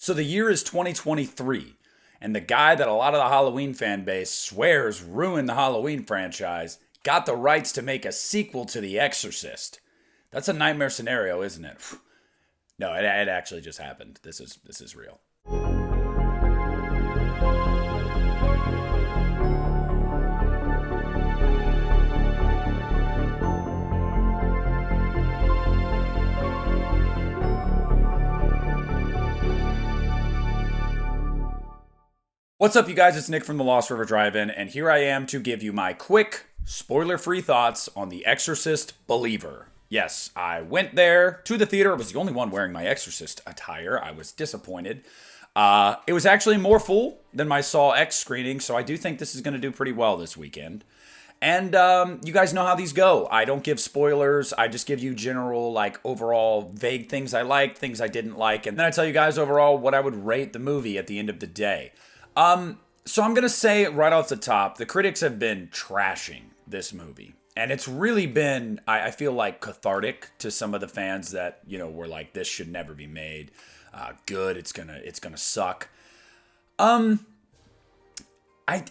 So the year is 2023, and the guy that a lot of the Halloween fan base swears ruined the Halloween franchise got the rights to make a sequel to The Exorcist. That's a nightmare scenario, isn't it? No, it actually just happened. This is real. What's up, you guys? It's Nick from the Lost River Drive-In, and here I am to give you my quick, spoiler-free thoughts on The Exorcist Believer. Yes, I went there to the theater. I was the only one wearing my Exorcist attire. I was disappointed. It was actually more full than my Saw X screening, so I do think this is going to do pretty well this weekend. And you guys know how these go. I don't give spoilers. I just give you general, overall vague things I liked, things I didn't like, and then I tell you guys overall what I would rate the movie at the end of the day. So I'm going to say right off the top, the critics have been trashing this movie. And it's really been, I feel like, cathartic to some of the fans that, were like, this should never be made. Good, it's gonna suck. I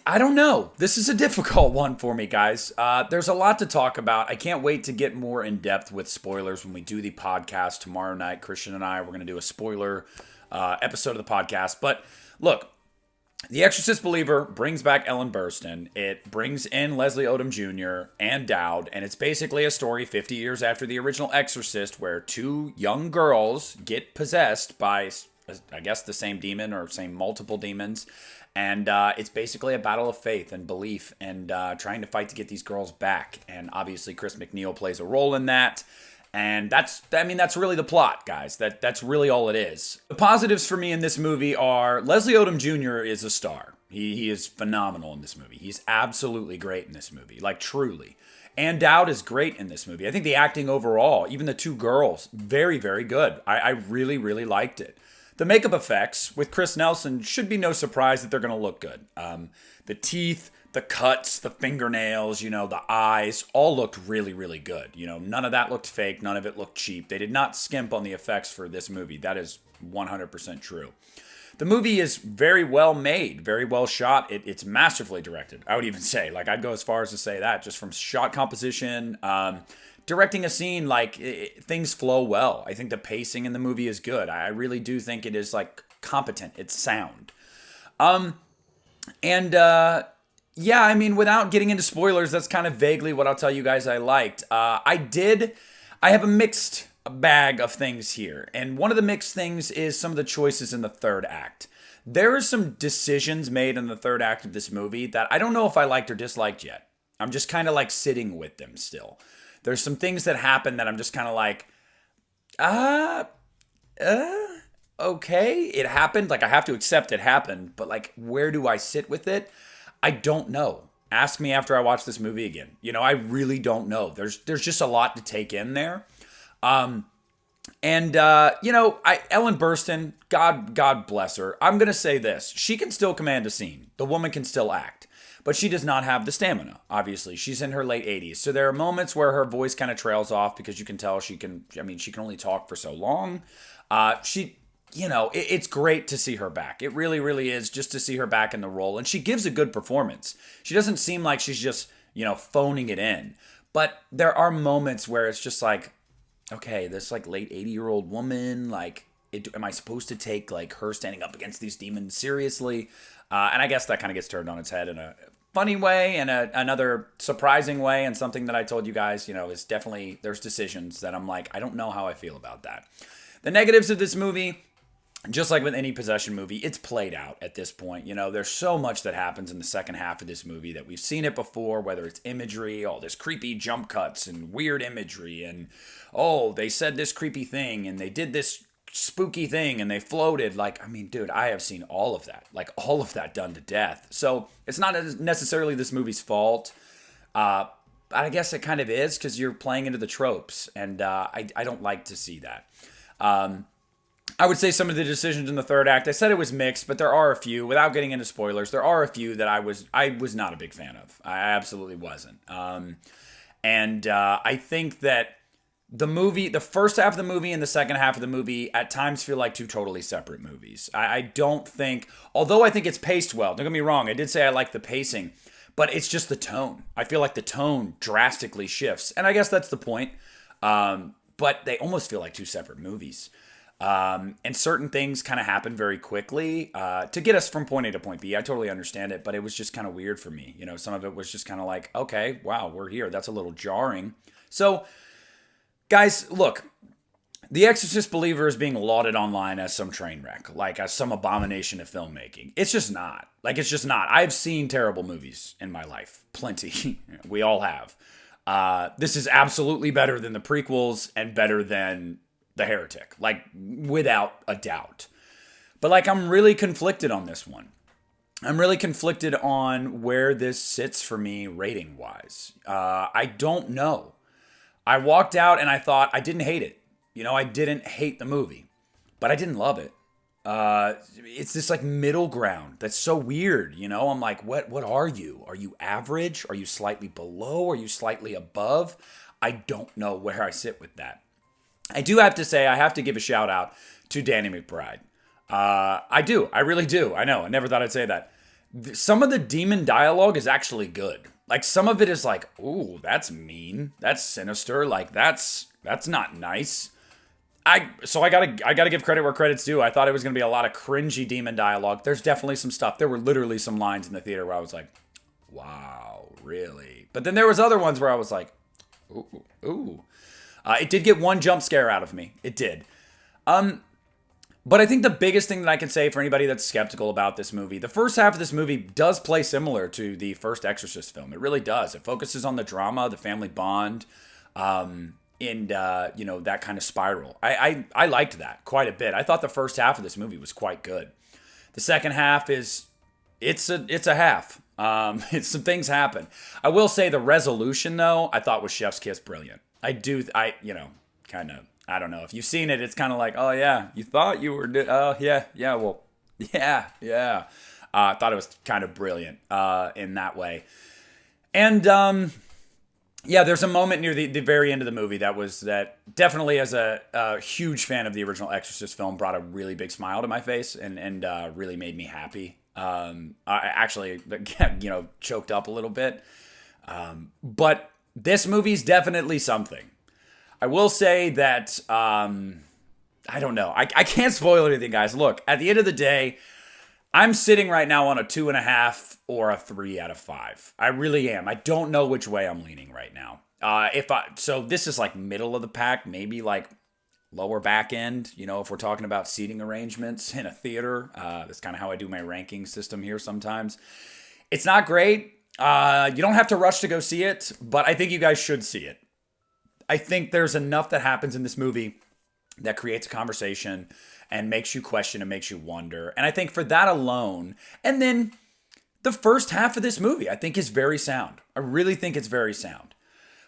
don't know. This is a difficult one for me, guys. There's a lot to talk about. I can't wait to get more in depth with spoilers when we do the podcast tomorrow night. Christian and I, we're going to do a spoiler episode of the podcast. But look, The Exorcist Believer brings back Ellen Burstyn. It brings in Leslie Odom Jr. and Dowd, and it's basically a story 50 years after the original Exorcist where two young girls get possessed by, I guess, the same demon or same multiple demons, and it's basically a battle of faith and belief and trying to fight to get these girls back, and obviously Chris McNeil plays a role in that. And that's really the plot, guys. That's really all it is. The positives for me in this movie are Leslie Odom Jr. is a star. He is phenomenal in this movie. He's absolutely great in this movie, truly. And Dowd is great in this movie. I think the acting overall, even the two girls, very, very good. I really, really liked it. The makeup effects with Chris Nelson should be no surprise that they're going to look good. The teeth, the cuts, the fingernails, the eyes, all looked really, really good. None of that looked fake. None of it looked cheap. They did not skimp on the effects for this movie. That is 100% true. The movie is very well made, very well shot. It's masterfully directed. I would even say, I'd go as far as to say that, just from shot composition, directing a scene, things flow well. I think the pacing in the movie is good. I really do think it is, competent. It's sound. Yeah, without getting into spoilers, that's kind of vaguely what I'll tell you guys I liked. I have a mixed bag of things here. And one of the mixed things is some of the choices in the third act. There are some decisions made in the third act of this movie that I don't know if I liked or disliked yet. I'm just kind of sitting with them still. There's some things that happen that I'm just kind of okay, it happened. I have to accept it happened, but where do I sit with it? I don't know. Ask me after I watch this movie again. I really don't know. There's just a lot to take in there. Ellen Burstyn, God bless her. I'm going to say this. She can still command a scene. The woman can still act. But she does not have the stamina, obviously. She's in her late 80s. So there are moments where her voice kind of trails off because you can tell she can only talk for so long. It's great to see her back. It really, really is just to see her back in the role. And she gives a good performance. She doesn't seem like she's just, phoning it in. But there are moments where it's just okay, this late 80-year-old woman, am I supposed to take her standing up against these demons seriously? And I guess that kind of gets turned on its head in a funny way and another surprising way. And something that I told you guys, is definitely, there's decisions that I'm I don't know how I feel about that. The negatives of this movie, just like with any possession movie, it's played out at this point. There's so much that happens in the second half of this movie that we've seen it before, whether it's imagery, all this creepy jump cuts and weird imagery, and, they said this creepy thing, and they did this spooky thing, and they floated. Dude, I have seen all of that. All of that done to death. So it's not necessarily this movie's fault. But I guess it kind of is, because you're playing into the tropes, and I don't like to see that. I would say some of the decisions in the third act, I said it was mixed, but there are a few, without getting into spoilers, there are a few that I was not a big fan of. I absolutely wasn't. I think that the first half of the movie and the second half of the movie at times feel like two totally separate movies. I don't think, although I think it's paced well, don't get me wrong, I did say I like the pacing, but it's just the tone. I feel like the tone drastically shifts, and I guess that's the point. But they almost feel like two separate movies. And certain things kind of happen very quickly to get us from point A to point B. I totally understand it, but it was just kind of weird for me. You know, some of it was just kind of like, okay, wow, we're here. That's a little jarring. So, guys, look, The Exorcist Believer is being lauded online as some train wreck, like as some abomination of filmmaking. It's just not. Like, it's just not. I've seen terrible movies in my life. Plenty. We all have. This is absolutely better than the prequels and better than The Heretic, like without a doubt. But like, I'm really conflicted on this one. I'm really conflicted on where this sits for me rating wise. I don't know. I walked out and I thought I didn't hate it. You know, I didn't hate the movie, but I didn't love it. It's this like middle ground that's so weird. You know, I'm like, what are you? Are you average? Are you slightly below? Are you slightly above? I don't know where I sit with that. I do have to say, I have to give a shout out to Danny McBride. I do. I really do. I know. I never thought I'd say that. Some of the demon dialogue is actually good. Like, some of it is like, ooh, that's mean. That's sinister. Like, that's not nice. So I gotta give credit where credit's due. I thought it was gonna be a lot of cringy demon dialogue. There's definitely some stuff. There were literally some lines in the theater where I was like, wow, really? But then there was other ones where I was like, ooh. It did get one jump scare out of me. It did. But I think the biggest thing that I can say for anybody that's skeptical about this movie, the first half of this movie does play similar to the first Exorcist film. It really does. It focuses on the drama, the family bond, and you know, that kind of spiral. I liked that quite a bit. I thought the first half of this movie was quite good. The second half it's a half. Some things happen. I will say the resolution though, I thought was chef's kiss brilliant. I don't know. If you've seen it, it's kind of like, oh yeah, you thought you were, yeah. I thought it was kind of brilliant in that way. And yeah, there's a moment near the very end of the movie that definitely, as a huge fan of the original Exorcist film, brought a really big smile to my face and really made me happy. I actually, you know, choked up a little bit. But this movie's definitely something. I will say that, I don't know. I can't spoil anything, guys. Look, at the end of the day, I'm sitting right now on a 2.5 or a 3 out of 5. I really am. I don't know which way I'm leaning right now. So this is like middle of the pack, maybe like lower back end, you know, if we're talking about seating arrangements in a theater. That's kind of how I do my ranking system here sometimes. It's not great. You don't have to rush to go see it, but I think you guys should see it. I think there's enough that happens in this movie that creates a conversation and makes you question and makes you wonder. And I think for that alone, and then the first half of this movie, I think is very sound. I really think it's very sound.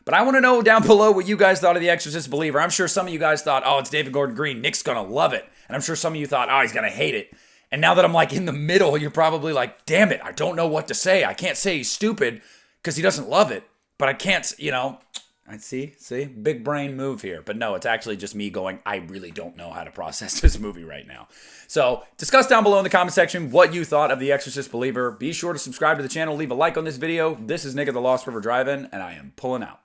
But I want to know down below what you guys thought of The Exorcist Believer. I'm sure some of you guys thought, oh, it's David Gordon Green. Nick's going to love it. And I'm sure some of you thought, oh, he's going to hate it. And now that I'm like in the middle, you're probably like, damn it, I don't know what to say. I can't say he's stupid because he doesn't love it. But I can't, you know, I see, big brain move here. But no, it's actually just me going, I really don't know how to process this movie right now. So discuss down below in the comment section what you thought of The Exorcist Believer. Be sure to subscribe to the channel, leave a like on this video. This is Nick at the Lost River Drive-In, and I am pulling out.